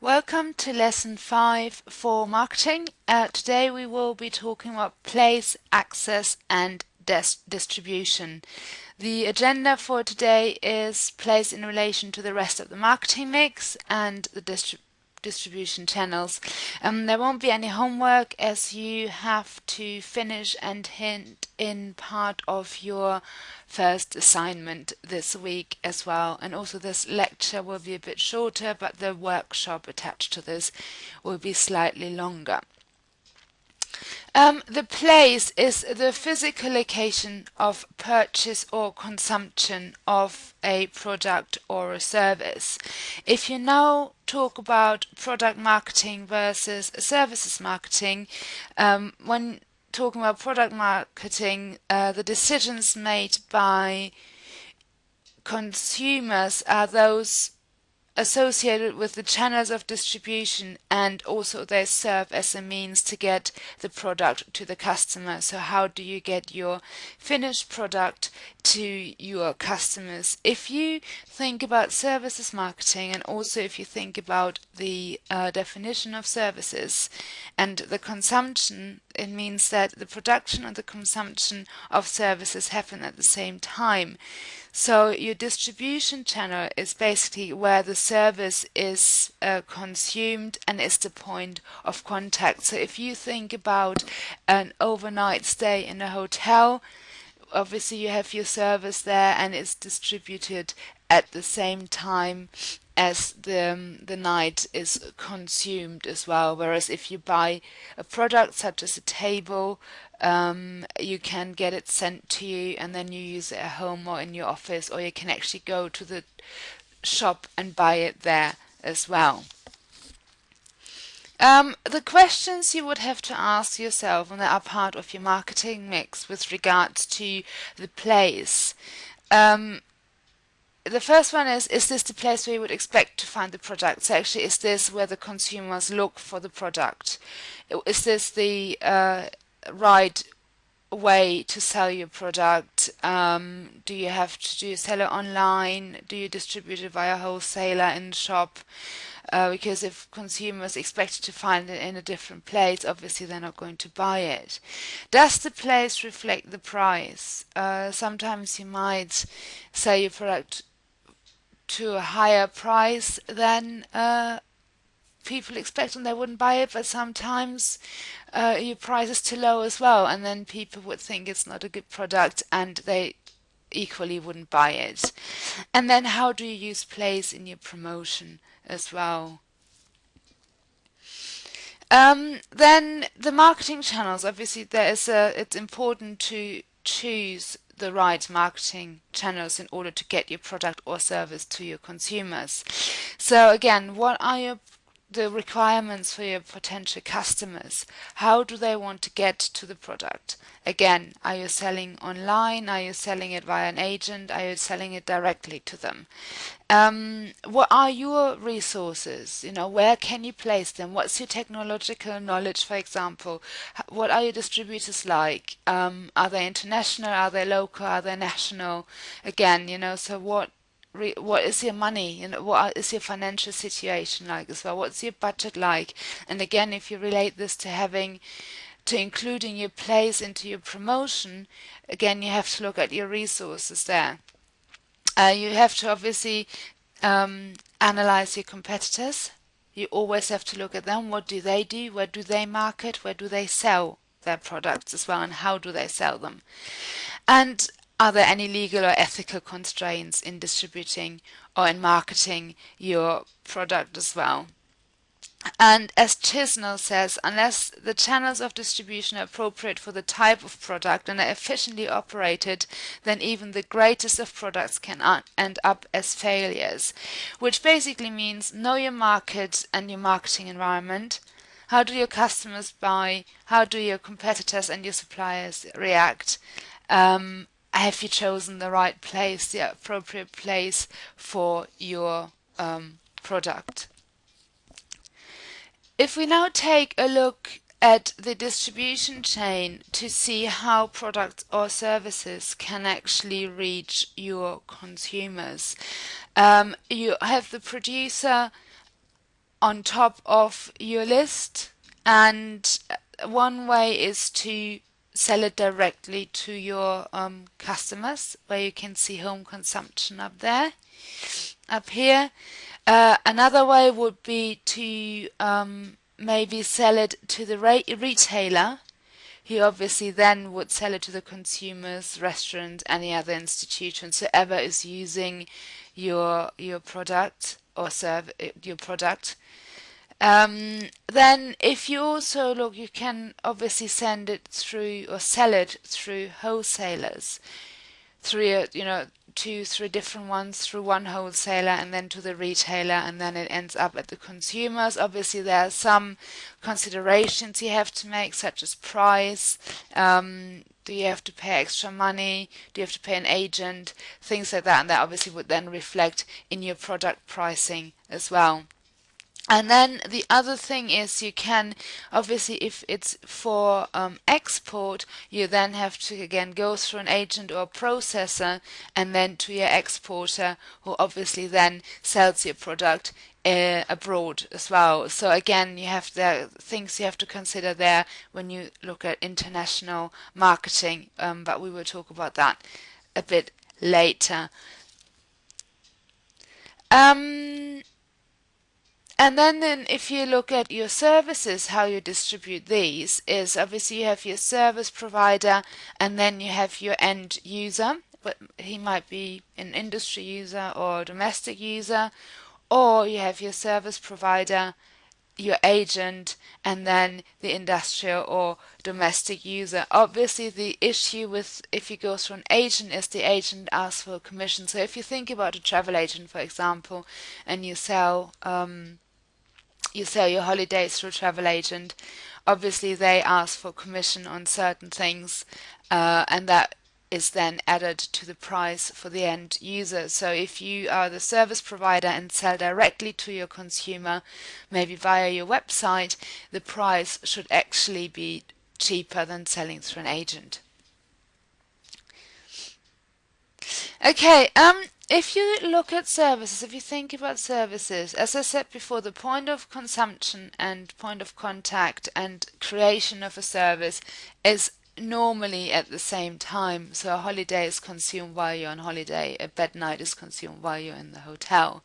Welcome to lesson 5 for marketing. Today we will be talking about place, access and distribution. The agenda for today is place in relation to the rest of the marketing mix and the distribution channels. There won't be any homework as you have to finish and hint in part of your first assignment this week as well. And also this lecture will be a bit shorter, but the workshop attached to this will be slightly longer. The place is the physical location of purchase or consumption of a product or a service. If you now talk about product marketing versus services marketing, when talking about product marketing, the decisions made by consumers are those associated with the channels of distribution, and also they serve as a means to get the product to the customer. So how do you get your finished product to your customers? If you think about services marketing, and also if you think about the definition of services and the consumption, it means that the production and the consumption of services happen at the same time. So your distribution channel is basically where the service is consumed and is the point of contact. So if you think about an overnight stay in a hotel, obviously you have your service there and it's distributed at the same time as the night is consumed as well. Whereas if you buy a product such as a table, you can get it sent to you and then you use it at home or in your office, or you can actually go to the shop and buy it there as well. The questions you would have to ask yourself, and that are part of your marketing mix with regards to the place. The first one is this the place where you would expect to find the product? So actually, is this where the consumers look for the product? Is this the right way to sell your product? Do you sell it online? Do you distribute it via wholesaler in the shop? Because if consumers expect to find it in a different place, obviously they're not going to buy it. Does the place reflect the price? Sometimes you might sell your product to a higher price than people expect and they wouldn't buy it, but sometimes your price is too low as well, and then people would think it's not a good product and they equally wouldn't buy it. And then how do you use place in your promotion as well? Then the marketing channels, obviously it's important to choose the right marketing channels in order to get your product or service to your consumers. So again, what are the requirements for your potential customers? How do they want to get to the product? Again, are you selling online? Are you selling it via an agent? Are you selling it directly to them? What are your resources? Where can you place them? What's your technological knowledge, for example? What are your distributors like? Are they international? Are they local? Are they national? Again, so what is your money? What is your financial situation like as well? What's your budget like? And again, if you relate this to including your place into your promotion, again, you have to look at your resources there. You have to obviously analyze your competitors. You always have to look at them. What do they do? Where do they market? Where do they sell their products as well? And how do they sell them? And are there any legal or ethical constraints in distributing or in marketing your product as well? And as Chisnell says, unless the channels of distribution are appropriate for the type of product and are efficiently operated, then even the greatest of products can end up as failures. Which basically means know your market and your marketing environment. How do your customers buy? How do your competitors and your suppliers react? Have you chosen the right place, the appropriate place for your product? If we now take a look at the distribution chain to see how products or services can actually reach your consumers, you have the producer on top of your list. And one way is to sell it directly to your customers, where you can see home consumption up there, up here. Another way would be to maybe sell it to the retailer, who obviously then would sell it to the consumers, restaurants, any other institution, so ever is using your product or serve your product. Then if you also look, you can obviously send it through or sell it through wholesalers, through two, three different ones, through one wholesaler and then to the retailer, and then it ends up at the consumers. Obviously, there are some considerations you have to make, such as price. Do you have to pay extra money? Do you have to pay an agent? Things like that, and that obviously would then reflect in your product pricing as well. And then the other thing is you can, obviously, if it's for export, you then have to again go through an agent or processor and then to your exporter, who obviously then sells your product abroad as well. So again, you have the things you have to consider there when you look at international marketing, but we will talk about that a bit later. Um, And then if you look at your services, how you distribute these is obviously you have your service provider and then you have your end user. But he might be an industry user or a domestic user, or you have your service provider, your agent, and then the industrial or domestic user. Obviously, the issue with if you go through an agent is the agent asks for a commission. So if you think about a travel agent, for example, and you sell your holidays through a travel agent, obviously they ask for commission on certain things, and that is then added to the price for the end user. So if you are the service provider and sell directly to your consumer, maybe via your website, the price should actually be cheaper than selling through an agent. Okay, if you look at services, if you think about services, as I said before, the point of consumption and point of contact and creation of a service is normally at the same time. So a holiday is consumed while you're on holiday, a bed night is consumed while you're in the hotel.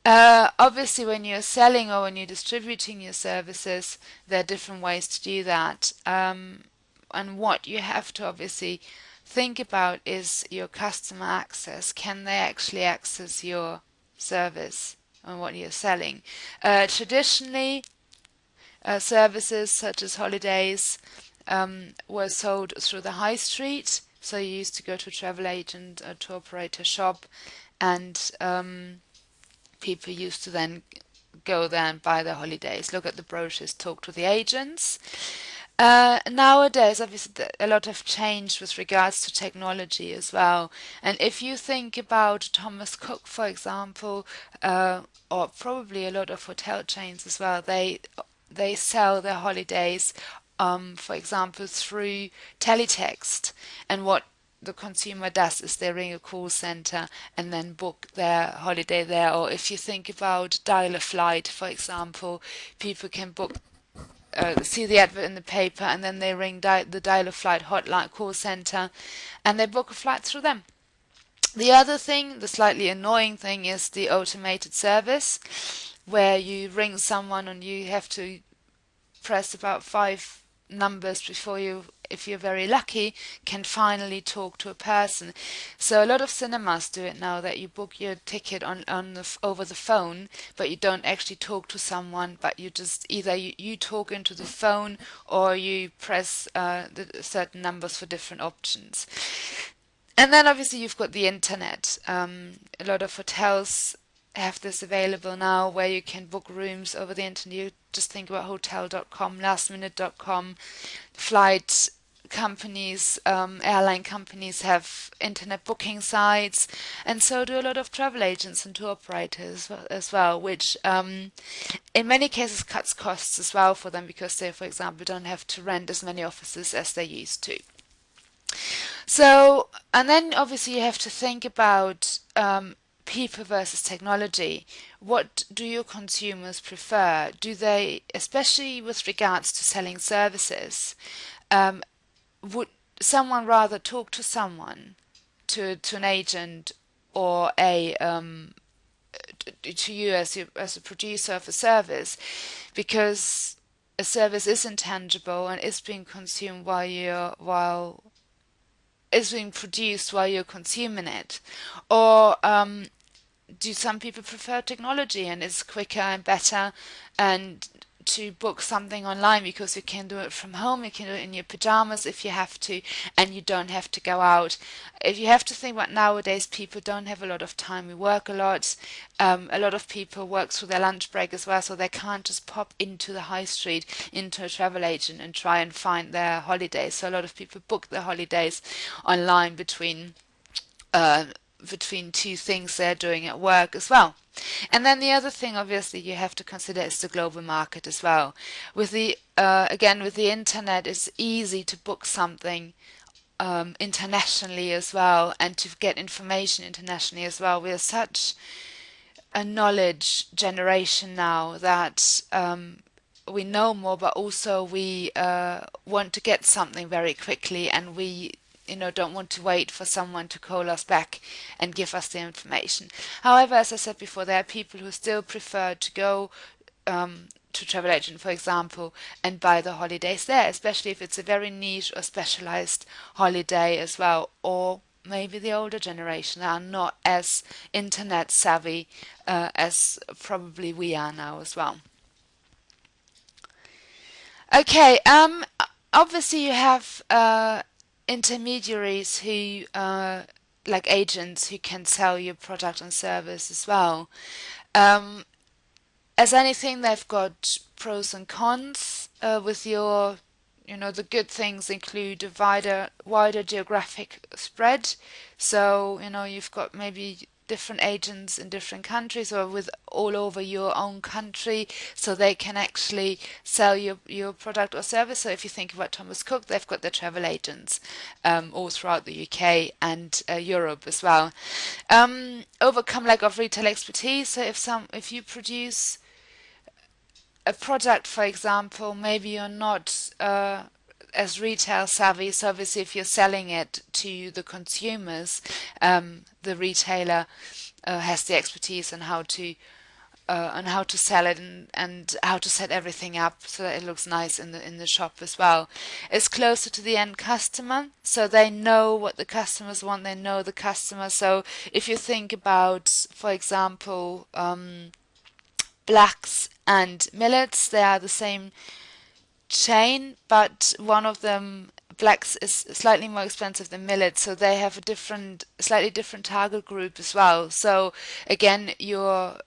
Obviously, when you're selling or when you're distributing your services, there are different ways to do that. And what you have to obviously think about is your customer access. Can they actually access your service and what you're selling? Traditionally, services such as holidays were sold through the high street. So you used to go to a travel agent or tour operator shop, and people used to then go there and buy their holidays, look at the brochures, talk to the agents. Nowadays, obviously, a lot have changed with regards to technology as well. And if you think about Thomas Cook, for example, or probably a lot of hotel chains as well, they sell their holidays, for example, through teletext. And what the consumer does is they ring a call center and then book their holiday there. Or if you think about Dial-a-Flight, for example, people can book see the advert in the paper and then they ring the Dial-a-Flight hotline call center and they book a flight through them. The other thing, the slightly annoying thing, is the automated service where you ring someone and you have to press about 5 numbers before you, if you're very lucky, can finally talk to a person. So a lot of cinemas do it now, that you book your ticket over the phone, but you don't actually talk to someone, but you just either you talk into the phone or you press the certain numbers for different options. And then obviously you've got the internet. A lot of hotels have this available now where you can book rooms over the internet. You just think about hotel.com, lastminute.com. Flight companies, airline companies have internet booking sites, and so do a lot of travel agents and tour operators as well, which in many cases cuts costs as well for them because they, for example, don't have to rent as many offices as they used to. So, and then obviously you have to think about people versus technology. What do your consumers prefer? Do they, especially with regards to selling services, um, would someone rather talk to someone, to an agent, or to you as a producer of a service, because a service is intangible and is being consumed while is being produced while you're consuming it, or do some people prefer technology and it's quicker and better, and to book something online because you can do it from home, you can do it in your pajamas if you have to, and you don't have to go out. If you have to think about nowadays, people don't have a lot of time. We work a lot. A lot of people work through their lunch break as well, so they can't just pop into the high street, into a travel agent and try and find their holidays. So a lot of people book their holidays online uh, between two things they're doing at work as well. And then the other thing, obviously, you have to consider is the global market as well. With the again, with the internet, it's easy to book something internationally as well, and to get information internationally as well. We are such a knowledge generation now that we know more, but also we want to get something very quickly, and we don't want to wait for someone to call us back and give us the information. However, as I said before, there are people who still prefer to go to travel agent, for example, and buy the holidays there, especially if it's a very niche or specialized holiday as well, or maybe the older generation are not as internet savvy as probably we are now as well. Okay, obviously you have intermediaries who like agents who can sell your product and service as well. Um, as anything, they've got pros and cons. With your, the good things include a wider geographic spread. So, you've got maybe different agents in different countries or with all over your own country, so they can actually sell your product or service. So if you think about Thomas Cook, they've got their travel agents all throughout the UK and Europe as well. Overcome lack of retail expertise. So if you produce a product, for example, maybe you're not as retail savvy. So obviously, if you're selling it to the consumers, the retailer has the expertise on how to sell it, and how to set everything up so that it looks nice in the shop as well. It's closer to the end customer, so they know what the customers want. They know the customer. So if you think about, for example, Blacks and Millets, they are the same chain, but one of them, Blacks, is slightly more expensive than Millet, so they have slightly different target group as well. So again, your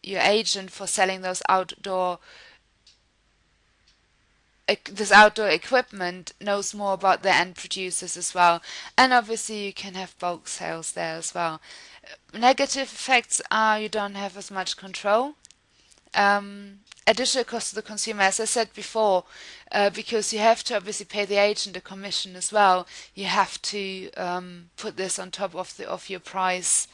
agent for selling this outdoor equipment knows more about the end producers as well, and obviously you can have bulk sales there as well. Negative effects are you don't have as much control. Additional cost to the consumer, as I said before, because you have to obviously pay the agent a commission as well. You have to put this on top of your price,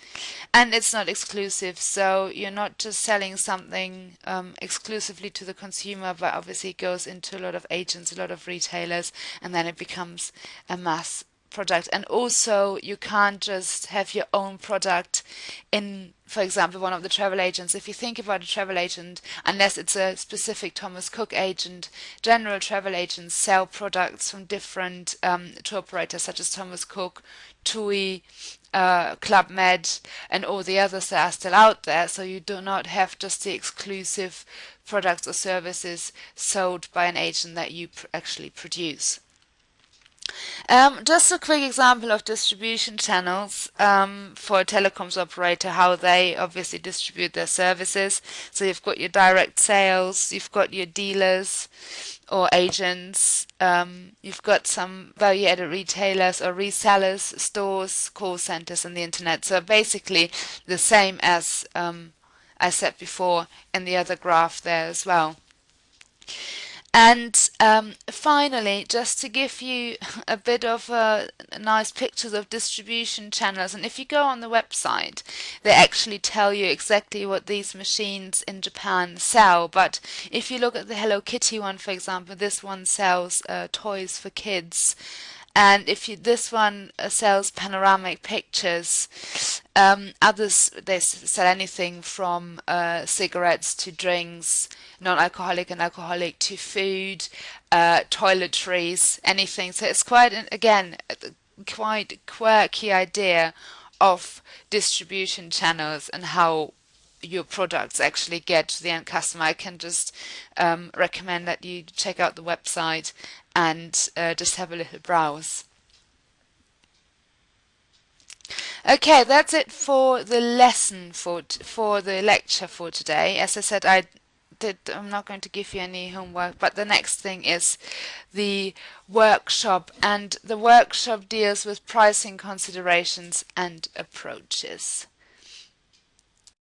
and it's not exclusive. So you're not just selling something exclusively to the consumer, but obviously it goes into a lot of agents, a lot of retailers, and then it becomes a mass product. And also you can't just have your own product in, for example, one of the travel agents. If you think about a travel agent, unless it's a specific Thomas Cook agent, general travel agents sell products from different tour operators such as Thomas Cook, TUI, Club Med, and all the others that are still out there. So you do not have just the exclusive products or services sold by an agent that you actually produce. Just a quick example of distribution channels for a telecoms operator, how they obviously distribute their services. So you've got your direct sales, you've got your dealers or agents, you've got some value-added retailers or resellers, stores, call centers, and the internet. So basically the same as I said before in the other graph there as well. And finally, just to give you a bit of nice pictures of distribution channels, and if you go on the website, they actually tell you exactly what these machines in Japan sell. But if you look at the Hello Kitty one, for example, this one sells toys for kids. And if you, this one sells panoramic pictures, others they sell anything from cigarettes to drinks, non-alcoholic and alcoholic to food, toiletries, anything. So it's quite again quite quirky idea of distribution channels and how your products actually get to the end customer. I can just recommend that you check out the website and just have a little browse. Okay, that's it for the lesson for the lecture for today. As I said, I'm not going to give you any homework, but the next thing is the workshop, and the workshop deals with pricing considerations and approaches.